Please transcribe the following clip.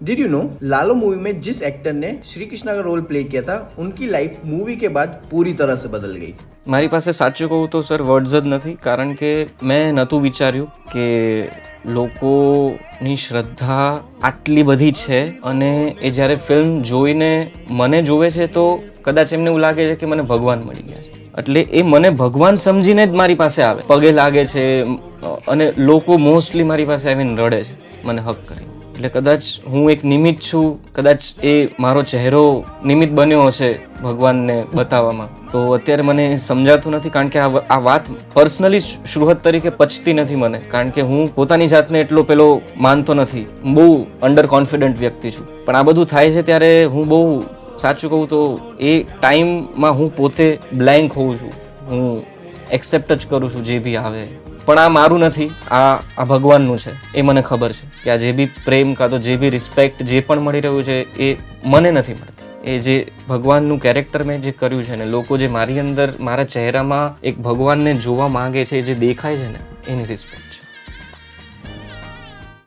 Did you know लालो movie में जिस एक्टर ने श्री कृष्णा का रोल प्ले किया था उनकी लाइफ मूवी के बाद पूरी तरह से बदल गई. મારી પાસે સાચું કહું તો સર વર્ડ્સ જ નથી, કારણ કે મેં નહોતું વિચાર્યું કે લોકોની શ્રદ્ધા આટલી બધી છે અને એ જ્યારે ફિલ્મ જોઈને મને જોવે છે તો કદાચ એમને એવું લાગે છે કે મને ભગવાન મળી ગયા છે, એટલે એ મને ભગવાન સમજીને જ મારી પાસે આવે, પગે લાગે છે અને લોકો મોસ્ટલી મારી પાસે આવીને રડે છે મને હક કરીને. એટલે કદાચ હું એક નિમિત્ત છું, કદાચ એ મારો ચહેરો નિમિત્ત બન્યો હશે ભગવાનને બતાવવામાં. તો અત્યારે મને સમજાતું નથી, કારણ કે આ વાત પર્સનલી શ્રુહત તરીકે પચતી નથી મને, કારણ કે હું પોતાની જાતને એટલો પેલો માનતો નથી, બહુ અંડર કોન્ફિડન્ટ વ્યક્તિ છું. પણ આ બધું થાય છે ત્યારે હું બહુ સાચું કહું તો એ ટાઈમમાં હું પોતે બ્લેન્ક હોઉં છું, હું એક્સેપ્ટ જ કરું છું જે બી આવે. પણ આ મારું નથી, આ ભગવાનનું છે. એ મને ખબર છે કે આ જે બી પ્રેમ કાં તો જે બી રિસ્પેક્ટ જે પણ મળી રહ્યું છે એ મને નથી મળતી. એ જે ભગવાનનું કેરેક્ટર મેં જે કર્યું છે ને, લોકો જે મારી અંદર મારા ચહેરામાં એક ભગવાનને જોવા માંગે છે, જે દેખાય છે ને, એની રિસ્પેક્ટ.